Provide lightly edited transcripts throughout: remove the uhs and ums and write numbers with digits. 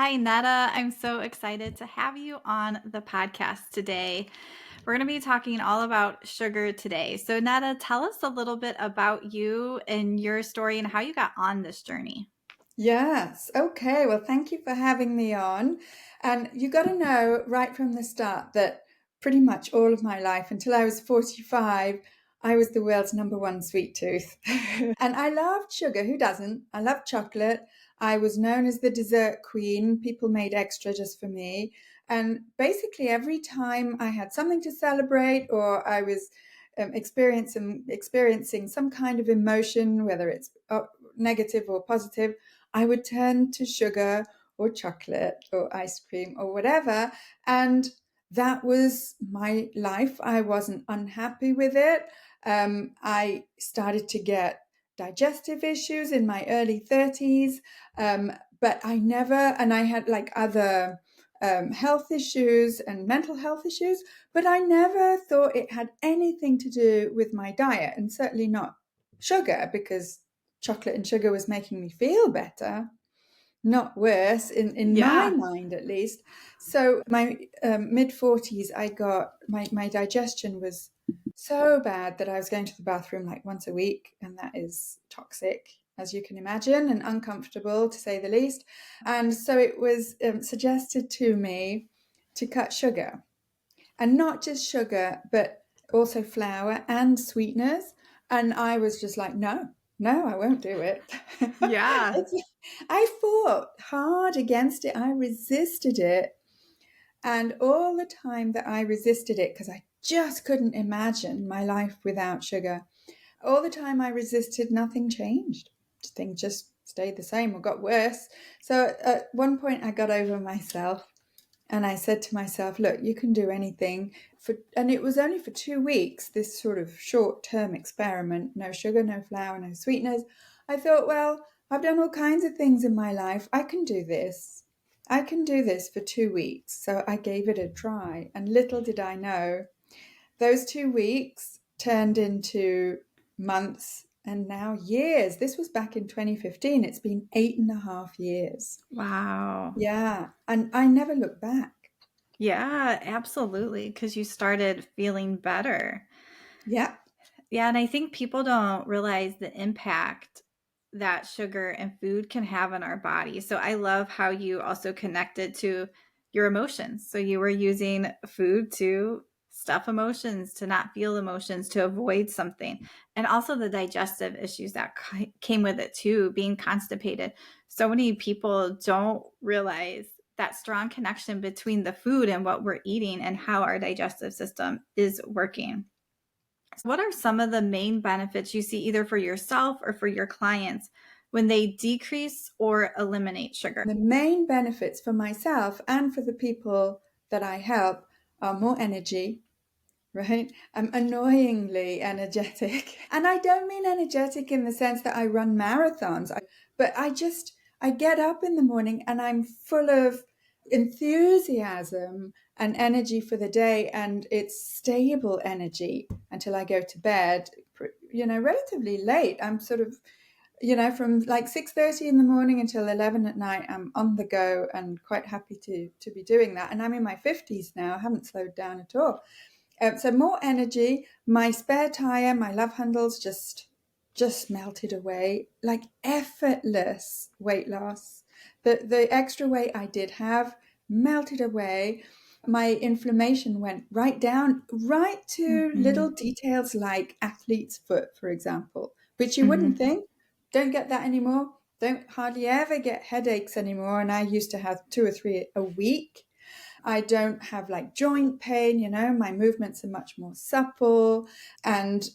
Hi, Netta. I'm so excited to have you on the podcast today. We're going to be talking all about sugar today. So, Netta, tell us a little bit about you and your story and how you got on this journey. Yes. Okay. Well, thank you for having me on. And you got to know right from the start that pretty much all of my life until I was 45, I was the world's number one sweet tooth. And I loved sugar. Who doesn't? I loved chocolate. I was known as the dessert queen. People made extra just for me. And basically, every time I had something to celebrate or I was experiencing some kind of emotion, whether it's negative or positive, I would turn to sugar or chocolate or ice cream or whatever. And that was my life. I wasn't unhappy with it. I started to get digestive issues in my early 30s. But I never, and I had like other health issues and mental health issues, but I never thought it had anything to do with my diet, and certainly not sugar, because chocolate and sugar was making me feel better, not worse, in my Yeah. mind at least. So my mid 40s, I got my digestion was so bad that I was going to the bathroom like once a week, and that is toxic, as you can imagine, and uncomfortable to say the least. And so it was suggested to me to cut sugar, and not just sugar, but also flour and sweeteners. And I was just like, no, no, I won't do it. Yeah. I fought hard against it. I resisted it. And all the time that I resisted it, because I just couldn't imagine my life without sugar, all the time I resisted, nothing changed. Things just stayed the same or got worse. So at one point, I got over myself. And I said to myself, look, you can do anything and it was only for 2 weeks, this sort of short term experiment, no sugar, no flour, no sweeteners. I thought, well, I've done all kinds of things in my life. I can do this. I can do this for 2 weeks. So I gave it a try. And little did I know, those 2 weeks turned into months and now years. This was back in 2015. It's been 8.5 years. Wow. Yeah. And I never looked back. Yeah, absolutely. Because you started feeling better. Yeah. Yeah. And I think people don't realize the impact that sugar and food can have on our body. So I love how you also connected to your emotions. So you were using food to stuff emotions, to not feel emotions, to avoid something. And also the digestive issues that came with it too, being constipated. So many people don't realize that strong connection between the food and what we're eating and how our digestive system is working. What are some of the main benefits you see either for yourself or for your clients when they decrease or eliminate sugar? The main benefits for myself and for the people that I help are more energy, right? I'm annoyingly energetic. And I don't mean energetic in the sense that I run marathons, but I get up in the morning and I'm full of enthusiasm and energy for the day. And it's stable energy until I go to bed, relatively late. I'm sort of, from like 6:30 in the morning until 11 at night, I'm on the go and quite happy to be doing that. And I'm in my 50s now. I haven't slowed down at all. So more energy. My spare tire, my love handles just melted away, like effortless weight loss. The extra weight I did have melted away. My inflammation went right down, right to little Mhm. details like athlete's foot, for example, which you wouldn't Mhm. think. Don't get that anymore. Don't hardly ever get headaches anymore. And I used to have 2 or 3 a week. I don't have like joint pain, my movements are much more supple. And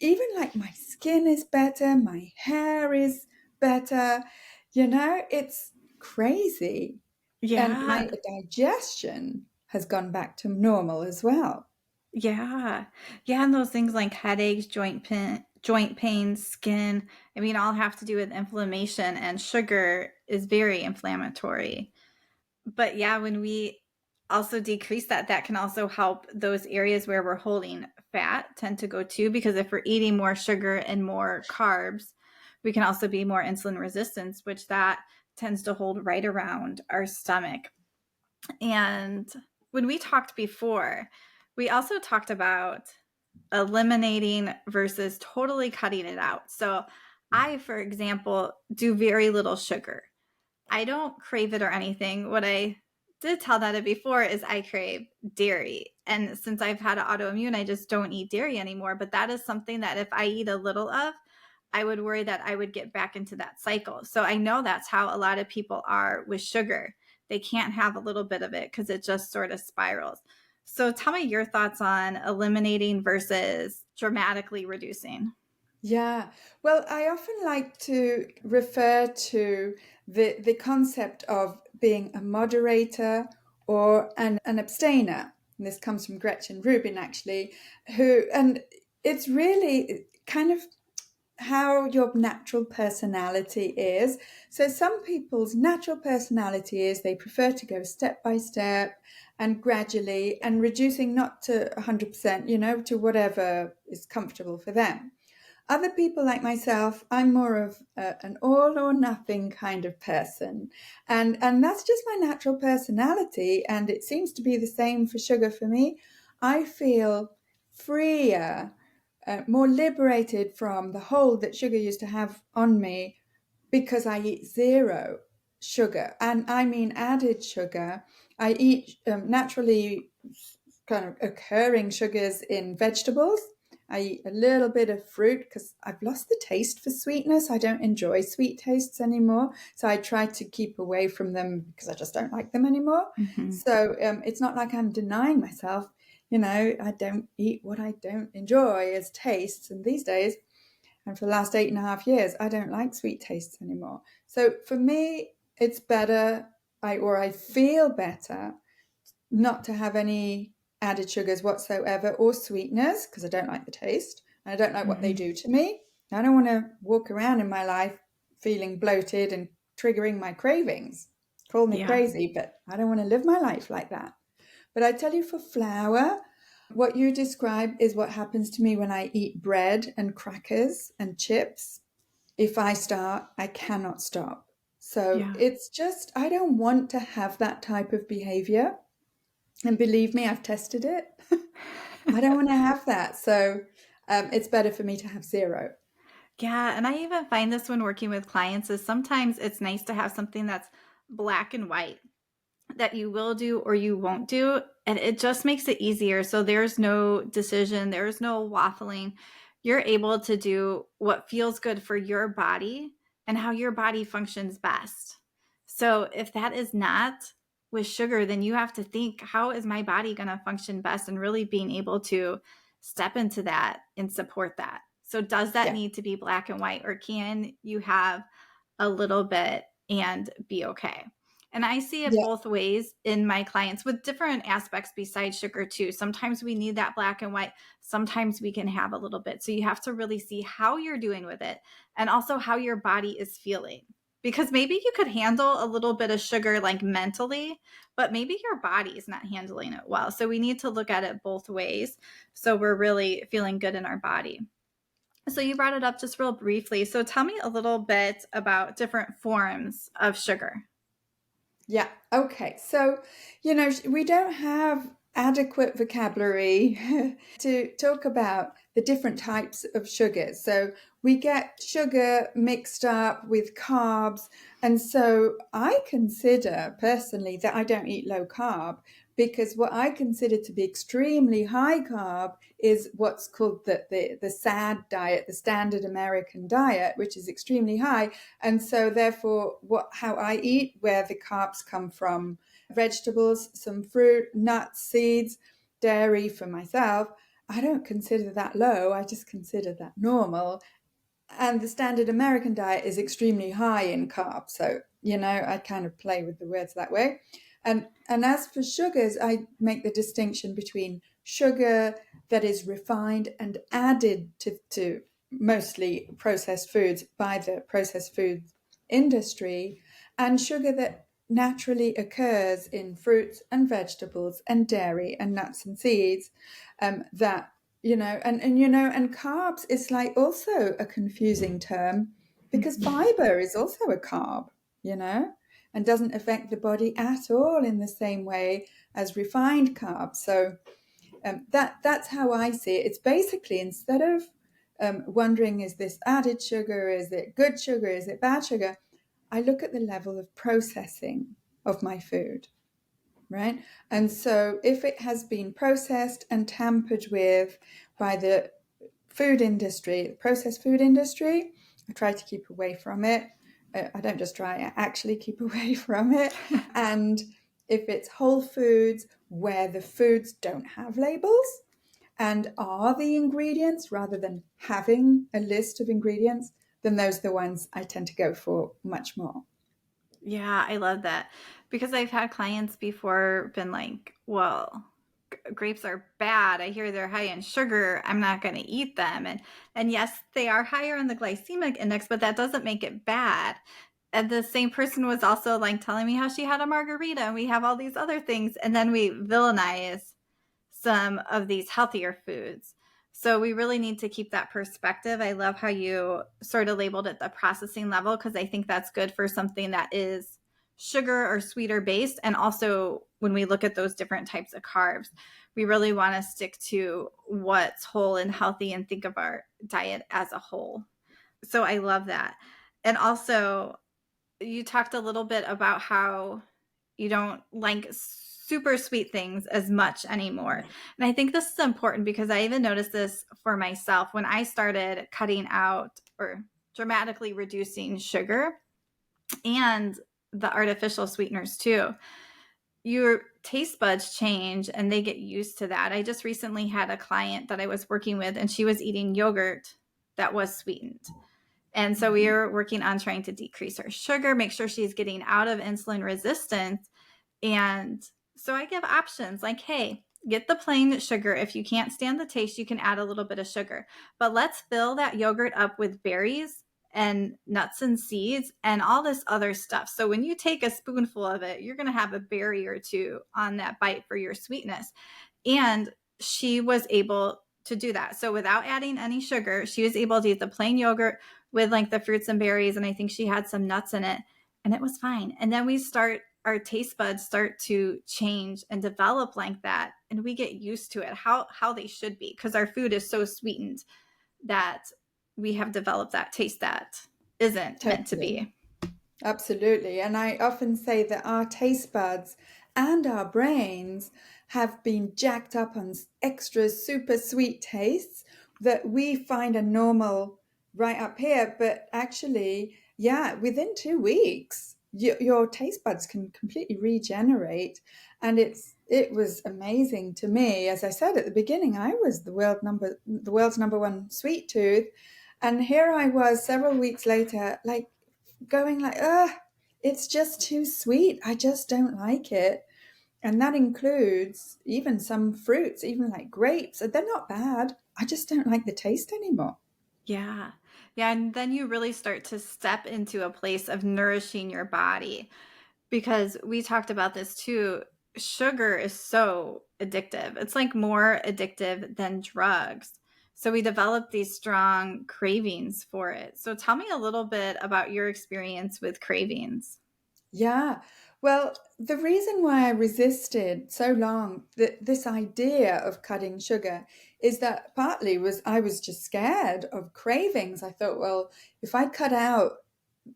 even like my skin is better, my hair is better, it's crazy. And my Yeah. digestion has gone back to normal as well. Yeah. Yeah, and those things like headaches, joint pain, skin, I mean, all have to do with inflammation, and sugar is very inflammatory. But yeah, when we also decrease that, that can also help those areas where we're holding fat tend to go too, because if we're eating more sugar and more carbs, we can also be more insulin resistant, which that tends to hold right around our stomach. And when we talked before, we also talked about eliminating versus totally cutting it out. So I, for example, do very little sugar. I don't crave it or anything. What I did tell Netta before is I crave dairy. And since I've had an autoimmune, I just don't eat dairy anymore. But that is something that if I eat a little of, I would worry that I would get back into that cycle. So I know that's how a lot of people are with sugar. They can't have a little bit of it because it just sort of spirals. So tell me your thoughts on eliminating versus dramatically reducing. Yeah. Well, I often like to refer to the concept of being a moderator or an abstainer. And this comes from Gretchen Rubin, actually, and it's really kind of how your natural personality is. So some people's natural personality is they prefer to go step by step and gradually and reducing not to 100%, to whatever is comfortable for them. Other people like myself, I'm more of an all or nothing kind of person. And that's just my natural personality. And it seems to be the same for sugar for me. I feel freer, more liberated from the hold that sugar used to have on me because I eat zero sugar. And I mean added sugar. I eat naturally kind of occurring sugars in vegetables. I eat a little bit of fruit because I've lost the taste for sweetness. I don't enjoy sweet tastes anymore. So I try to keep away from them because I just don't like them anymore. Mm-hmm. So it's not like I'm denying myself. I don't eat what I don't enjoy as tastes. And these days, and for the last 8.5 years, I don't like sweet tastes anymore. So for me, it's better, I feel better not to have any added sugars whatsoever or sweeteners because I don't like the taste and I don't like what they Mm-hmm. do to me. I don't want to walk around in my life feeling bloated and triggering my cravings. Call me Yeah. crazy, but I don't want to live my life like that. But I tell you, for flour, what you describe is what happens to me when I eat bread and crackers and chips. If I start, I cannot stop. So Yeah. it's just, I don't want to have that type of behavior. And believe me, I've tested it. I don't want to have that. So it's better for me to have zero. Yeah, and I even find this when working with clients is sometimes it's nice to have something that's black and white that you will do or you won't do, and it just makes it easier. So there's no decision, there's no waffling. You're able to do what feels good for your body and how your body functions best. So if that is not with sugar, then you have to think, how is my body going to function best, and really being able to step into that and support that. So does that Yeah. need to be black and white, or can you have a little bit and be okay? And I see it Yeah. both ways in my clients with different aspects besides sugar, too. Sometimes we need that black and white. Sometimes we can have a little bit. So you have to really see how you're doing with it and also how your body is feeling. Because maybe you could handle a little bit of sugar like mentally, but maybe your body is not handling it well. So we need to look at it both ways. So we're really feeling good in our body. So you brought it up just real briefly. So tell me a little bit about different forms of sugar. Yeah. Okay. So, we don't have adequate vocabulary to talk about the different types of sugars. So we get sugar mixed up with carbs. And so I consider personally that I don't eat low carb because what I consider to be extremely high carb is what's called the SAD diet, the standard American diet, which is extremely high. And so therefore how I eat, where the carbs come from, vegetables, some fruit, nuts, seeds, dairy for myself, I don't consider that low. I just consider that normal. And the standard American diet is extremely high in carbs. So, I kind of play with the words that way. And as for sugars, I make the distinction between sugar that is refined and added to mostly processed foods by the processed food industry, and sugar that naturally occurs in fruits and vegetables and dairy and nuts and seeds, that and carbs is like also a confusing term because fiber is also a carb. and doesn't affect the body at all in the same way as refined carbs. So that's how I see it. It's basically, instead of wondering, is this added sugar? Is it good sugar? Is it bad sugar? I look at the level of processing of my food, right? And so if it has been processed and tampered with by the food industry, the processed food industry, I try to keep away from it. I don't just try, I actually keep away from it. And if it's whole foods where the foods don't have labels and are the ingredients rather than having a list of ingredients, then those are the ones I tend to go for much more. Yeah, I love that because I've had clients before been like, well, grapes are bad. I hear they're high in sugar. I'm not going to eat them. And yes, they are higher on the glycemic index, but that doesn't make it bad. And the same person was also like telling me how she had a margarita and we have all these other things, and then we villainize some of these healthier foods. So we really need to keep that perspective. I love how you sort of labeled it the processing level, because I think that's good for something that is sugar or sweeter based. And also when we look at those different types of carbs, we really want to stick to what's whole and healthy and think of our diet as a whole. So I love that. And also, you talked a little bit about how you don't like super sweet things as much anymore. And I think this is important because I even noticed this for myself when I started cutting out or dramatically reducing sugar and the artificial sweeteners too. Your taste buds change and they get used to that. I just recently had a client that I was working with, and she was eating yogurt that was sweetened. And so we are working on trying to decrease her sugar, make sure she's getting out of insulin resistance. And so I give options like, hey, get the plain sugar. If you can't stand the taste, you can add a little bit of sugar. But let's fill that yogurt up with berries and nuts and seeds and all this other stuff. So when you take a spoonful of it, you're going to have a berry or two on that bite for your sweetness. And she was able to do that. So without adding any sugar, she was able to eat the plain yogurt with like the fruits and berries. And I think she had some nuts in it, and it was fine. And then our taste buds start to change and develop like that. And we get used to it, how they should be, because our food is so sweetened that we have developed that taste that isn't meant to Totally. be. Absolutely. And I often say that our taste buds and our brains have been jacked up on extra super sweet tastes that we find are normal right up here. But actually, yeah, within 2 weeks, your taste buds can completely regenerate. And it was amazing to me. As I said at the beginning, I was the world's number one sweet tooth. And here I was several weeks later, like going like, it's just too sweet. I just don't like it. And that includes even some fruits, even like grapes. They're not bad. I just don't like the taste anymore. Yeah. Yeah. And then you really start to step into a place of nourishing your body, because we talked about this too. Sugar is so addictive. It's like more addictive than drugs. So we develop these strong cravings for it. So tell me a little bit about your experience with cravings. Yeah. Well, the reason why I resisted so long this idea of cutting sugar is that partly was I was just scared of cravings. I thought, well, if I cut out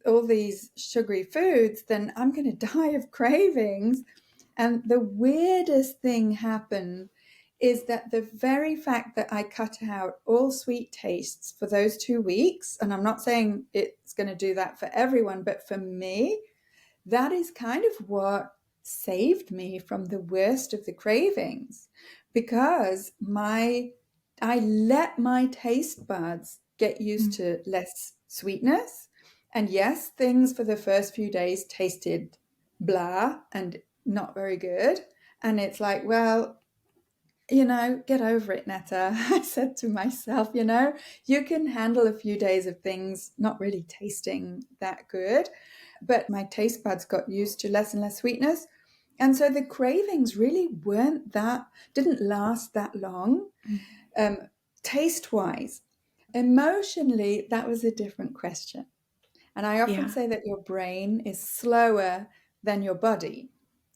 all these sugary foods, then I'm going to die of cravings. And the weirdest thing happened is that the very fact that I cut out all sweet tastes for those 2 weeks, and I'm not saying it's going to do that for everyone, but for me, that is kind of what saved me from the worst of the cravings, because I let my taste buds get used Mm. to less sweetness. And yes, things for the first few days tasted blah and not very good. And it's like, well, get over it, Netta. I said to myself, you can handle a few days of things not really tasting that good. But my taste buds got used to less and less sweetness. And so the cravings really didn't last that long, taste wise. Emotionally, that was a different question. And I often Yeah. say that your brain is slower than your body.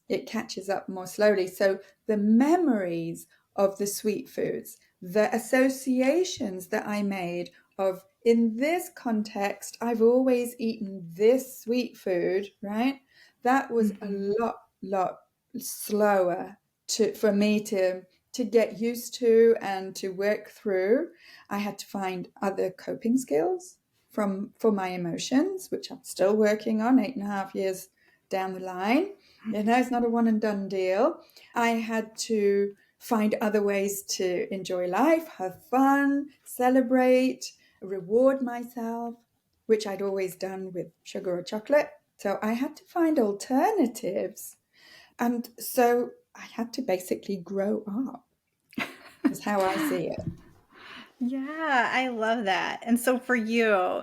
It catches up more slowly. So the memories of the sweet foods, the associations that I made of, in this context, I've always eaten this sweet food, right? That was a Hmm. lot slower for me to get used to and to work through. I had to find other coping skills for my emotions, which I'm still working on 8.5 years down the line. You know, it's not a one and done deal. I had to find other ways to enjoy life, have fun, celebrate, reward myself, which I'd always done with sugar or chocolate. So I had to find alternatives. And so I had to basically grow up, is how I see it. Yeah, I love that. And so for you,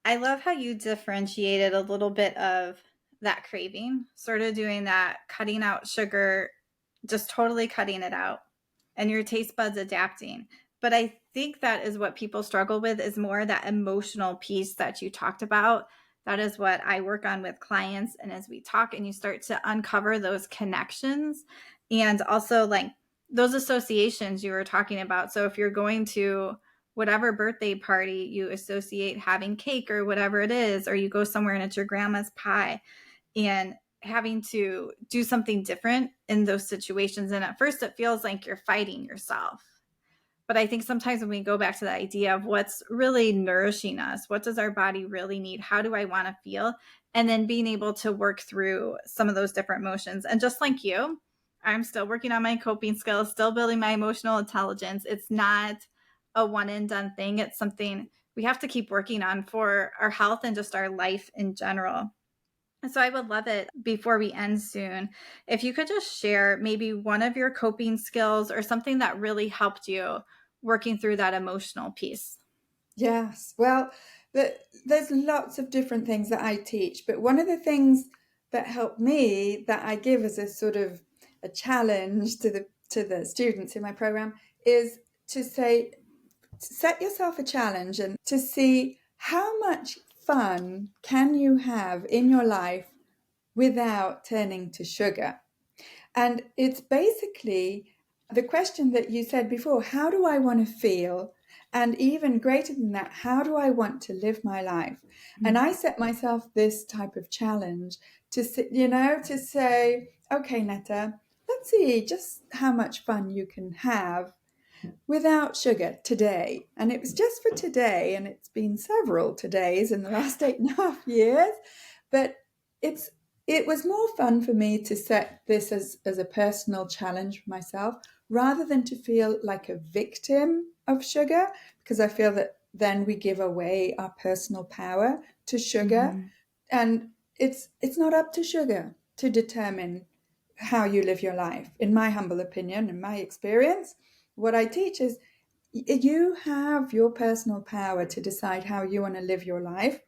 I love how you differentiated a little bit of that craving, sort of doing that, cutting out sugar, just totally cutting it out, and your taste buds adapting. But I think that is what people struggle with, is more that emotional piece that you talked about. That is what I work on with clients. And as we talk and you start to uncover those connections and also like those associations you were talking about. So if you're going to whatever birthday party, you associate having cake or whatever it is, or you go somewhere and it's your grandma's pie, and having to do something different in those situations. And at first, it feels like you're fighting yourself. But I think sometimes when we go back to the idea of what's really nourishing us, what does our body really need? How do I want to feel? And then being able to work through some of those different emotions. And just like you, I'm still working on my coping skills, still building my emotional intelligence. It's not a one and done thing, it's something we have to keep working on for our health and just our life in general. So I would love it, before we end soon, if you could just share maybe one of your coping skills or something that really helped you working through that emotional piece. Yes. Well, there's lots of different things that I teach, but one of the things that helped me that I give as a sort of a challenge to the students in my program is to say, set yourself a challenge and to see how much fun can you have in your life without turning to sugar. And it's basically the question that you said before, how do I want to feel? And even greater than that, how do I want to live my life? And I set myself this type of challenge to say, okay, Netta, let's see just how much fun you can have without sugar today. And it was just for today, and it's been several todays in the last 8.5 years. But it's it was more fun for me to set this as a personal challenge for myself rather than to feel like a victim of sugar, because I feel that then we give away our personal power to sugar. Mm-hmm. And it's not up to sugar to determine how you live your life. In my humble opinion, in my experience, what I teach is you have your personal power to decide how you want to live your life,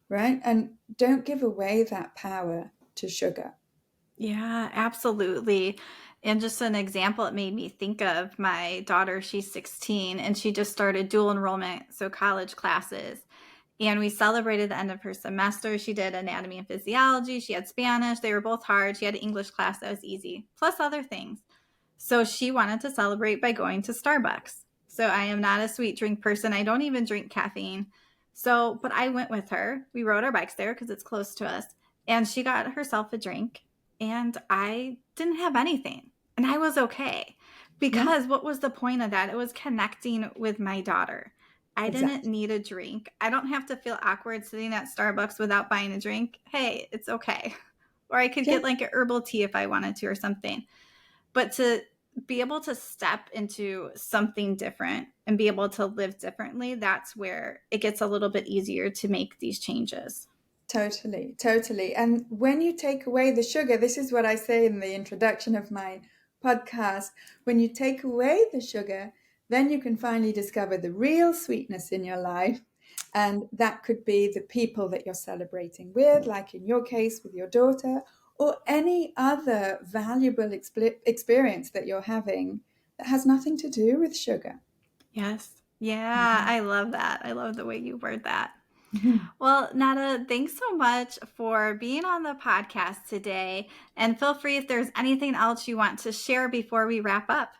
right? And don't give away that power to sugar. Yeah, absolutely. And just an example, it made me think of my daughter. She's 16 and she just started dual enrollment, so college classes. And we celebrated the end of her semester. She did anatomy and physiology. She had Spanish. They were both hard. She had an English class that was easy, plus other things. So she wanted to celebrate by going to Starbucks. So I am not a sweet drink person. I don't even drink caffeine. So, but I went with her. We rode our bikes there because it's close to us. And she got herself a drink. And I didn't have anything. And I was okay. Yeah, Because what was the point of that? It was connecting with my daughter. I didn't exactly. need a drink. I don't have to feel awkward sitting at Starbucks without buying a drink. Hey, it's okay. Or I could Yeah, get like a herbal tea if I wanted to or something. But to be able to step into something different and be able to live differently, that's where it gets a little bit easier to make these changes. totally, totally. And when you take away the sugar, this is what I say in the introduction of my podcast. When you take away the sugar, then you can finally discover the real sweetness in your life. And that could be the people that you're celebrating with, like in your case with your daughter, or any other valuable experience that you're having that has nothing to do with sugar. Yes. Yeah, Mhm. I love that. I love the way you word that. Well, Netta, thanks so much for being on the podcast today. And feel free if there's anything else you want to share before we wrap up.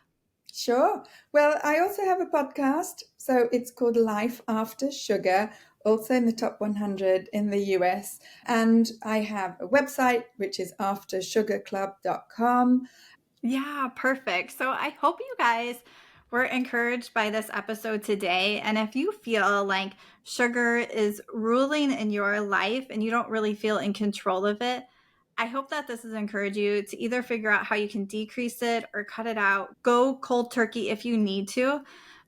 Sure. Well, I also have a podcast. So it's called Life After Sugar, also in the top 100 in the US. And I have a website, which is aftersugarclub.com. Yeah, perfect. So I hope you guys were encouraged by this episode today. And if you feel like sugar is ruling in your life and you don't really feel in control of it, I hope that this has encouraged you to either figure out how you can decrease it or cut it out. Go cold turkey if you need to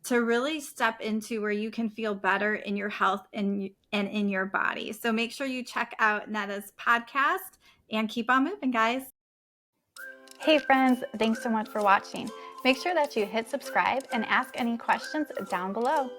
really step into where you can feel better in your health and in your body. So make sure you check out Netta's podcast and keep on moving, guys. Hey friends, thanks so much for watching. Make sure that you hit subscribe and ask any questions down below.